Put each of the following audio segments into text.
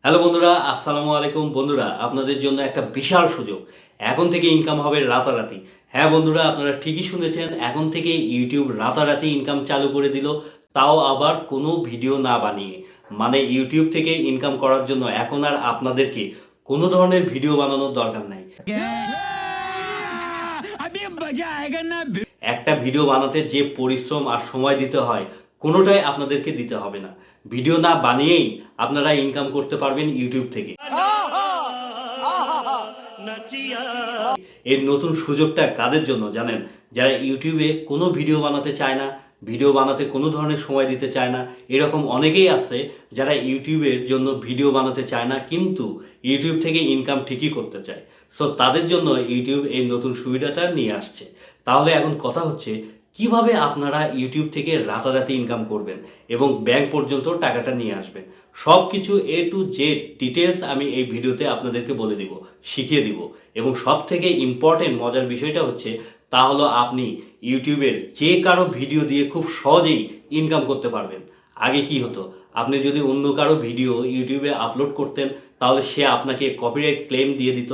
Hello বন্ধুরা, আসসালামু আলাইকুম। বন্ধুরা, আপনাদের জন্য একটা বিশাল সুযোগ। এখন থেকে ইনকাম হবে রাতারাতি। হ্যাঁ বন্ধুরা, আপনারা ঠিকই শুনেছেন। এখন থেকে ইউটিউব রাতারাতি ইনকাম চালু করে দিল, তাও আবার কোনো ভিডিও না বানিয়ে। মানে ইউটিউব থেকে ইনকাম করার জন্য এখন আর আপনাদেরকে কোনো ধরনের ভিডিও বানানোর দরকার নাই। একটা ভিডিও বানাতে যে পরিশ্রম আর সময় দিতে হয়, কোনোটাই আপনাদেরকে দিতে হবে না। ভিডিও না বানিয়েই আপনারা ইনকাম করতে পারবেন ইউটিউব থেকে। এর নতুন সুযোগটা কাদের জন্য জানেন? যারা ইউটিউবে কোনো ভিডিও বানাতে চায় না, ভিডিও বানাতে কোনো ধরনের সময় দিতে চায় না। এরকম অনেকেই আছে যারা ইউটিউবের জন্য ভিডিও বানাতে চায় না, কিন্তু ইউটিউব থেকে ইনকাম ঠিকই করতে চায়। সো তাদের জন্য ইউটিউব এই নতুন সুবিধাটা নিয়ে আসছে। তাহলে এখন কথা হচ্ছে, কিভাবে আপনারা ইউটিউব থেকে রাতারাতি ইনকাম করবেন এবং ব্যাংক পর্যন্ত টাকাটা নিয়ে আসবেন। সব কিছু এ টু জেড ডিটেলস আমি এই ভিডিওতে আপনাদেরকে বলে দিব, শিখিয়ে দিব। এবং সব থেকে ইম্পর্টেন্ট মজার বিষয়টা হচ্ছে, তা হলো আপনি ইউটিউবের যে কারো ভিডিও দিয়ে খুব সহজেই ইনকাম করতে পারবেন। আগে কি হতো, আপনি যদি অন্য কারো ভিডিও ইউটিউবে আপলোড করতেন, তাহলে সে আপনাকে কপিরাইট ক্লেম দিয়ে দিত,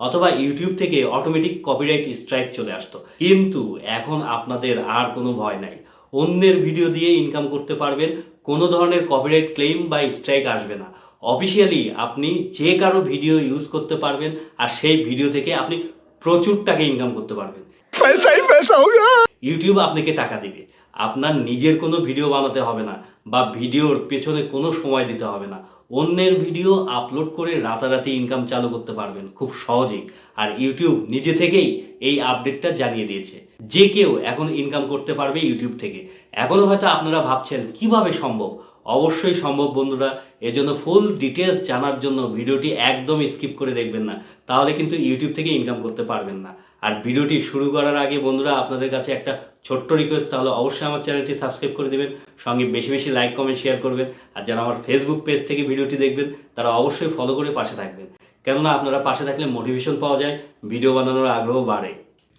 অথবা ইউটিউব থেকে অটোমেটিক কপিরাইট স্ট্রাইক চলে আসতো। কিন্তু এখন আপনাদের আর কোনো ভয় নাই। অন্যের ভিডিও দিয়ে ইনকাম করতে পারবেন, কোনো ধরনের কপিরাইট ক্লেম বা স্ট্রাইক আসবে না। অফিসিয়ালি আপনি যে কারো ভিডিও ইউজ করতে পারবেন, আর সেই ভিডিও থেকে আপনি প্রচুর টাকা ইনকাম করতে পারবেন। পয়সা হি পয়সা হোগা। ইউটিউব আপনাকে টাকা দিবে। আপনার নিজের কোনো ভিডিও বানাতে হবে না, বা ভিডিওর পেছনে কোনো সময় দিতে হবে না। অন্যের ভিডিও আপলোড করে রাতারাতি ইনকাম চালু করতে পারবেন খুব সহজেই। আর ইউটিউব নিজে থেকেই এই আপডেটটা জানিয়ে দিয়েছে, যে কেউ এখন ইনকাম করতে পারবে ইউটিউব থেকে। এখনও হয়তো আপনারা ভাবছেন কিভাবে সম্ভব। অবশ্যই সম্ভব বন্ধুরা। এজন্য ফুল ডিটেলস জানার জন্য ভিডিওটি একদম স্কিপ করে দেখবেন না, তাহলে কিন্তু ইউটিউব থেকে ইনকাম করতে পারবেন না। আর ভিডিওটি শুরু করার আগে বন্ধুরা, আপনাদের কাছে একটা ছোট্ট রিকোয়েস্ট, তাহলে অবশ্যই আমার চ্যানেলটি সাবস্ক্রাইব করে দেবেন, সঙ্গে বেশি বেশি লাইক কমেন্ট শেয়ার করবেন। আর যারা আমার ফেসবুক পেজ থেকে ভিডিওটি দেখবেন, তারা অবশ্যই ফলো করে পাশে থাকবেন। কেননা আপনারা পাশে থাকলে মোটিভেশন পাওয়া যায়, ভিডিও বানানোর আগ্রহ বাড়ে।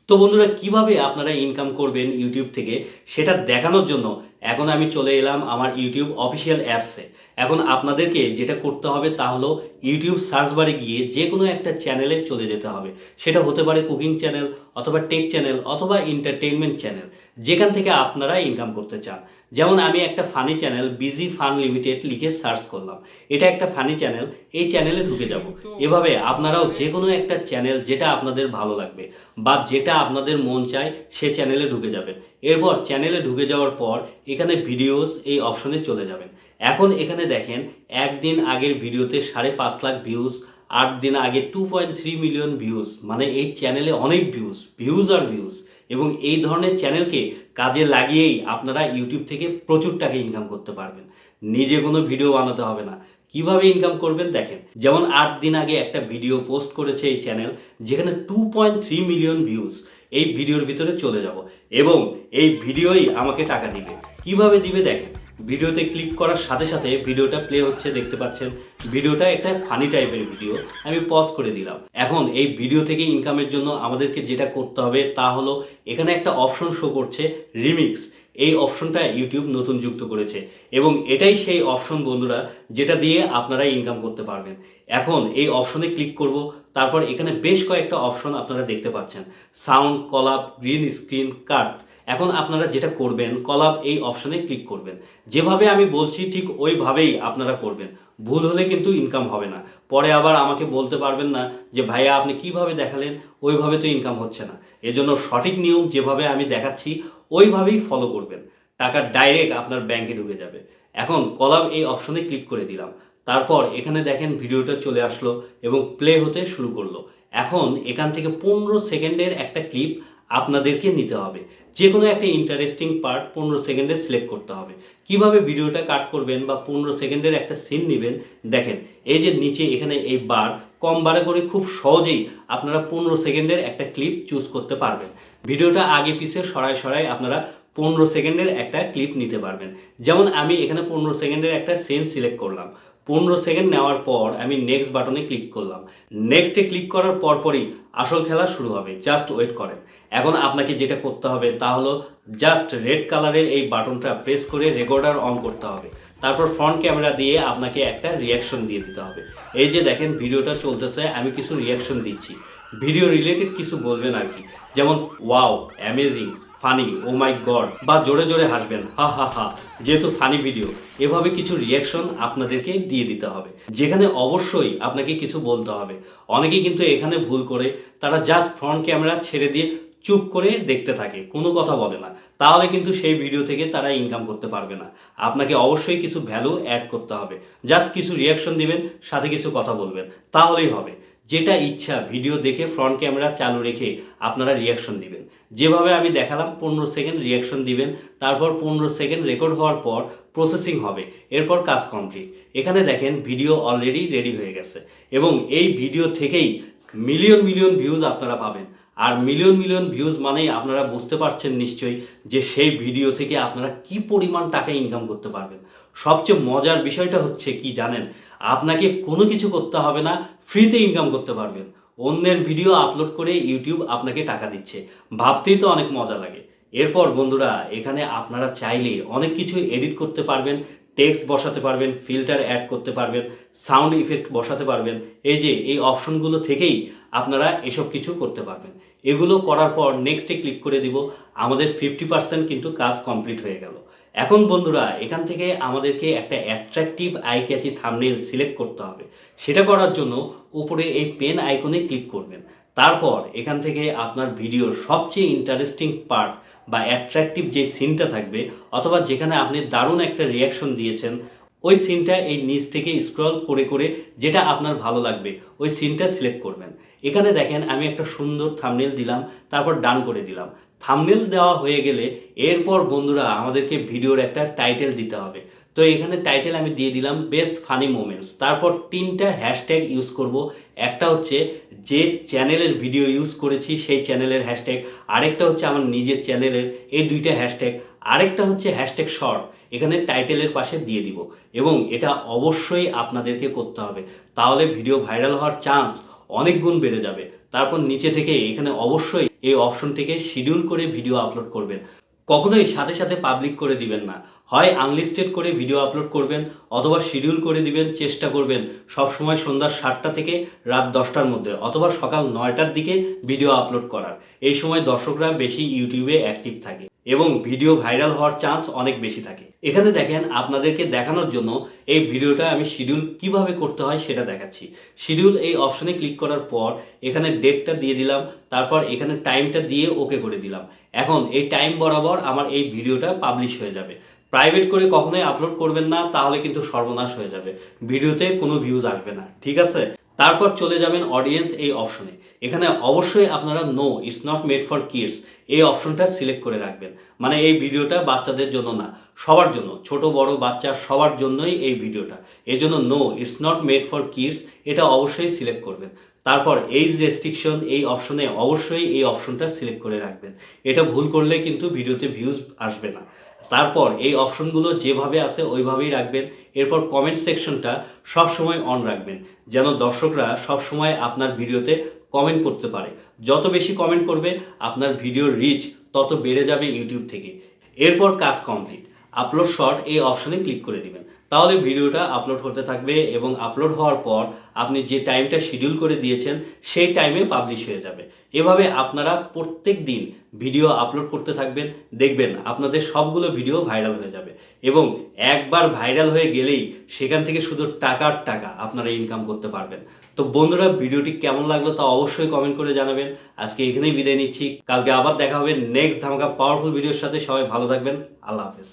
তো বন্ধুরা, কিভাবে আপনারা ইনকাম করবেন ইউটিউব থেকে সেটা দেখানোর জন্য এখন আমি চলে এলাম আমার ইউটিউব অফিসিয়াল অ্যাপসে। এখন আপনাদেরকে যেটা করতে হবে তা হলো, ইউটিউব সার্চ বারে গিয়ে যে কোনো একটা চ্যানেলে চলে যেতে হবে। সেটা হতে পারে কুকিং চ্যানেল, অথবা টেক চ্যানেল, অথবা এন্টারটেইনমেন্ট চ্যানেল, যেখান থেকে আপনারা ইনকাম করতে চান। যেমন আমি একটা funny channel busy fun limited লিখে সার্চ করলাম। এটা একটা ফানি চ্যানেল, এই চ্যানেলে ঢুকে যাব। এভাবে আপনারাও যে কোনো একটা চ্যানেল যেটা আপনাদের ভালো লাগবে বা যেটা আপনাদের মন চায়, সে চ্যানেলে ঢুকে যাবেন। এরপর চ্যানেলে ঢুকে যাওয়ার পর এখানে ভিডিওস এই অপশনে চলে যাবেন। এখন এখানে দেখেন, একদিন আগের ভিডিওতে 5.5 লাখ ভিউজ, 8 দিন আগে 2.3 মিলিয়ন ভিউজ। মানে এই চ্যানেলে অনেক ভিউজ, ভিউজ আর ভিউজ। এবং এই ধরনের চ্যানেলকে কাজে লাগিয়েই আপনারা ইউটিউব থেকে প্রচুর টাকা ইনকাম করতে পারবেন। নিজে কোনো ভিডিও বানাতে হবে না। কিভাবে ইনকাম করবেন দেখেন। যেমন 8 দিন আগে একটা ভিডিও পোস্ট করেছে এই চ্যানেল, যেখানে 2.3 মিলিয়ন ভিউজ। এই ভিডিওর ভিতরে চলে যাব এবং এই ভিডিওই আমাকে টাকা দিবে। কিভাবে দিবে দেখেন। ভিডিওতে ক্লিক করার সাথে সাথে ভিডিওটা প্লে হচ্ছে, দেখতে পাচ্ছেন। ভিডিওটা একটা ফানি টাইপের ভিডিও, আমি পজ করে দিলাম। এখন এই ভিডিও থেকে ইনকামের জন্য আমাদেরকে যেটা করতে হবে তা হলো, এখানে একটা অপশন শো করছে রিমিক্স। এই অপশনটা ইউটিউব নতুন যুক্ত করেছে এবং এটাই সেই অপশন বন্ধুরা, যেটা দিয়ে আপনারা ইনকাম করতে পারবেন। এখন এই অপশনে ক্লিক করব। তারপর এখানে বেশ কয়েকটা অপশন আপনারা দেখতে পাচ্ছেন, সাউন্ড, কলাপ, গ্রিন স্ক্রিন, কাট। এখন আপনারা যেটা করবেন, কলাপ এই অপশনে ক্লিক করবেন। যেভাবে আমি বলছি ঠিক ওইভাবেই আপনারা করবেন। ভুল হলে কিন্তু ইনকাম হবে না। পরে আবার আমাকে বলতে পারবেন না যে ভাইয়া আপনি কিভাবে দেখালেন, ওইভাবে তো ইনকাম হচ্ছে না। এজন্য সঠিক নিয়ম যেভাবে আমি দেখাচ্ছি ওইভাবেই ফলো করবেন। টাকা ডাইরেক্ট আপনার ব্যাংকে ঢুকে যাবে। এখন কলাম এই অপশনে ক্লিক করে দিলাম। তারপর এখানে দেখেন ভিডিওটা চলে আসলো এবং প্লে হতে শুরু করলো। এখন এখান থেকে 15 সেকেন্ডের একটা ক্লিপ আপনাদেরকে নিতে হবে। যে কোনো একটা ইন্টারেস্টিং পার্ট 15 সেকেন্ডে সিলেক্ট করতে হবে। কিভাবে ভিডিওটা কাট করবেন বা 15 সেকেন্ডের একটা সিন নেবেন দেখেন। এই যে নিচে এখানে এই বার, কম বারে করে খুব সহজেই আপনারা 15 সেকেন্ডের একটা ক্লিপ চুজ করতে পারবেন। ভিডিওটা আগে পিছে সরায় সরায় আপনারা 15 সেকেন্ডের একটা ক্লিপ নিতে পারবেন। যেমন আমি এখানে 15 সেকেন্ডের একটা সিন সিলেক্ট করলাম। 15 সেকেন্ড নেওয়ার পর আমি নেক্সট বাটনে ক্লিক করলাম। নেক্সটে ক্লিক করার পরপরই আসল খেলা শুরু হবে, জাস্ট ওয়েট করেন। এখন আপনাকে যেটা করতে হবে তা হলো, জাস্ট রেড কালারের এই বাটনটা প্রেস করে রেকর্ডার অন করতে হবে। তারপর ফ্রন্ট ক্যামেরা দিয়ে আপনাকে একটা রিয়াকশন দিয়ে দিতে হবে। এই যে দেখেন ভিডিওটা চলতেছে, আমি কিছু রিয়াকশন দিচ্ছি, ভিডিও রিলেটেড কিছু বলবেন আর কি, যেমন ওয়াও, অ্যামেজিং, ফানি, ও মাই গড, বা জোরে জোরে হাসবেন, হা হা হা, যেহেতু ফানি ভিডিও। এভাবে কিছু রিয়াকশন আপনাদেরকে দিয়ে দিতে হবে, যেখানে অবশ্যই আপনাকে কিছু বলতে হবে। অনেকেই কিন্তু এখানে ভুল করে, তারা জাস্ট ফ্রন্ট ক্যামেরা ছেড়ে দিয়ে চুপ করে দেখতে থাকে, কোনো কথা বলে না। তাহলে কিন্তু সেই ভিডিও থেকে তারা ইনকাম করতে পারবে না। আপনাকে অবশ্যই কিছু ভ্যালু অ্যাড করতে হবে, জাস্ট কিছু রিয়াকশন দিবেন, সাথে কিছু কথা বলবেন, তাহলেই হবে। যেটা ইচ্ছা ভিডিও দেখে ফ্রন্ট ক্যামেরা চালু রেখে আপনারা রিয়াকশন দিবেন। যেভাবে আমি দেখালাম 15 সেকেন্ড রিয়াকশন দিবেন, তারপর 15 সেকেন্ড রেকর্ড হওয়ার পর প্রসেসিং হবে, এরপর কাজ কমপ্লিট। এখানে দেখেন ভিডিও অলরেডি রেডি হয়ে গেছে এবং এই ভিডিও থেকেই মিলিয়ন মিলিয়ন ভিউজ আপনারা পাবেন। আর মিলিয়ন মিলিয়ন ভিউজ মানেই আপনারা বুঝতে পারছেন নিশ্চয়ই যে সেই ভিডিও থেকে আপনারা কি পরিমাণ টাকা ইনকাম করতে পারবেন। সবচেয়ে মজার বিষয়টা হচ্ছে কি জানেন, আপনাকে কোনো কিছু করতে হবে না, ফ্রিতে ইনকাম করতে পারবেন। অন্যের ভিডিও আপলোড করে ইউটিউব আপনাকে টাকা দিচ্ছে, ভাবতেই তো অনেক মজা লাগে। এরপর বন্ধুরা, এখানে আপনারা চাইলে অনেক কিছু এডিট করতে পারবেন, টেক্সট বসাতে পারবেন, ফিল্টার অ্যাড করতে পারবেন, সাউন্ড ইফেক্ট বসাতে পারবেন। এই যে এই অপশনগুলো থেকেই আপনারা এসব কিছু করতে পারবেন। এগুলো করার পর নেক্সটে ক্লিক করে দিব, আমাদের 50% কিন্তু কাজ কমপ্লিট হয়ে গেল। এখন বন্ধুরা, এখান থেকে আমাদেরকে একটা attractive eye catchy thumbnail select করতে হবে। সেটা করার জন্য উপরে এই পেন আইকনে ক্লিক করবেন। তারপর এখান থেকে আপনার ভিডিওর সবচেয়ে ইন্টারেস্টিং পার্ট বা অ্যাট্রাকটিভ যে সিনটা থাকবে, অথবা যেখানে আপনি দারুণ একটা রিয়াকশন দিয়েছেন, ওই সিনটা এই নিচ থেকে স্ক্রল করে করে যেটা আপনার ভালো লাগবে ওই সিনটা সিলেক্ট করবেন। এখানে দেখেন আমি একটা সুন্দর থাম্বনেল দিলাম, তারপর ডান করে দিলাম। থাম্বনেল দেওয়া হয়ে গেলে এরপর বন্ধুরা আমাদেরকে ভিডিওর একটা টাইটেল দিতে হবে। তো এখানে টাইটেল আমি দিয়ে দিলাম বেস্ট ফানি মোমেন্টস। তারপর 3টা হ্যাশট্যাগ ইউজ করব। একটা হচ্ছে যে চ্যানেলের ভিডিও ইউজ করেছি সেই চ্যানেলের হ্যাশট্যাগ, আরেকটা হচ্ছে আমার নিজের চ্যানেলের, এই 2টা হ্যাশট্যাগ, আরেকটা হচ্ছে হ্যাশট্যাগ শর্ট, এখানে টাইটেলের পাশে দিয়ে দিব। এবং এটা অবশ্যই আপনাদেরকে করতে হবে, তাহলে ভিডিও ভাইরাল হওয়ার চান্স অনেক গুণ বেড়ে যাবে। তারপর নিচে থেকে এখানে অবশ্যই এই অপশনটিকে শিডিউল করে ভিডিও আপলোড করবেন। কখনোই সাথে সাথে পাবলিক করে দিবেন না, হয় আনলিস্টেড করে ভিডিও আপলোড করবেন অথবা শিডিউল করে দিবেন। চেষ্টা করবেন সবসময় সন্ধ্যা 7টা থেকে রাত 10টার মধ্যে অথবা সকাল 9টার দিকে ভিডিও আপলোড করার। এই সময় দর্শকরা বেশি ইউটিউবে অ্যাক্টিভ থাকে এবং ভিডিও ভাইরাল হওয়ার চান্স অনেক বেশি থাকে। এখানে দেখেন আপনাদেরকে দেখানোর জন্য এই ভিডিওটা আমি শিডিউল কিভাবে করতে হয় সেটা দেখাচ্ছি। শিডিউল এই অপশনে ক্লিক করার পর এখানে ডেটটা দিয়ে দিলাম, তারপর এখানে টাইমটা দিয়ে ওকে করে দিলাম। এখন এই টাইম বরাবর আমার এই ভিডিওটা পাবলিশ হয়ে যাবে। প্রাইভেট করে কখনোই আপলোড করবেন না, তাহলে কিন্তু সর্বনাশ হয়ে যাবে, ভিডিওতে কোনো ভিউজ আসবে না, ঠিক আছে? তারপর চলে যাবেন অডিয়েন্স এই অপশনে। এখানে অবশ্যই আপনারা no it's not made for kids এই অপশনটা সিলেক্ট করে রাখবেন। মানে এই ভিডিওটা বাচ্চাদের জন্য না, সবার জন্য, ছোট বড় বাচ্চা সবার জন্যই এই ভিডিওটা। এই জন্য no it's not made for kids এটা অবশ্যই সিলেক্ট করবেন। তারপর এইজ রেস্ট্রিকশন এই অপশনে অবশ্যই এই অপশনটা সিলেক্ট করে রাখবেন। এটা ভুল করলে কিন্তু ভিডিওতে ভিউজ আসবে না। তারপর এই অপশনগুলো যেভাবে আছে ওইভাবেই রাখবেন। এরপর কমেন্ট সেকশনটা সবসময় অন রাখবেন, যেন দর্শকরা সবসময় আপনার ভিডিওতে কমেন্ট করতে পারে। যত বেশি কমেন্ট করবে আপনার ভিডিওর রিচ তত বেড়ে যাবে ইউটিউব থেকে। এরপর কাজ কমপ্লিট, আপলোড শর্ট এই অপশনে ক্লিক করে দিবেন। তাহলে ভিডিওটা আপলোড হতে থাকবে এবং আপলোড হওয়ার পর আপনি যে টাইমটা শিডিউল করে দিয়েছেন সেই টাইমে পাবলিশ হয়ে যাবে। এভাবে আপনারা প্রত্যেক দিন ভিডিও আপলোড করতে থাকবেন, দেখবেন আপনাদের সবগুলো ভিডিও ভাইরাল হয়ে যাবে এবং একবার ভাইরাল হয়ে গেলেই সেখান থেকে শুধু টাকার টাকা আপনারা ইনকাম করতে পারবেন। তো বন্ধুরা, ভিডিওটি কেমন লাগলো তা অবশ্যই কমেন্ট করে জানাবেন। আজকে এখানেই বিদায় নিচ্ছি, কালকে আবার দেখা হবে নেক্সট ধামাকা পাওয়ারফুল ভিডিওর সাথে। সবাই ভালো থাকবেন, আল্লাহ হাফেজ।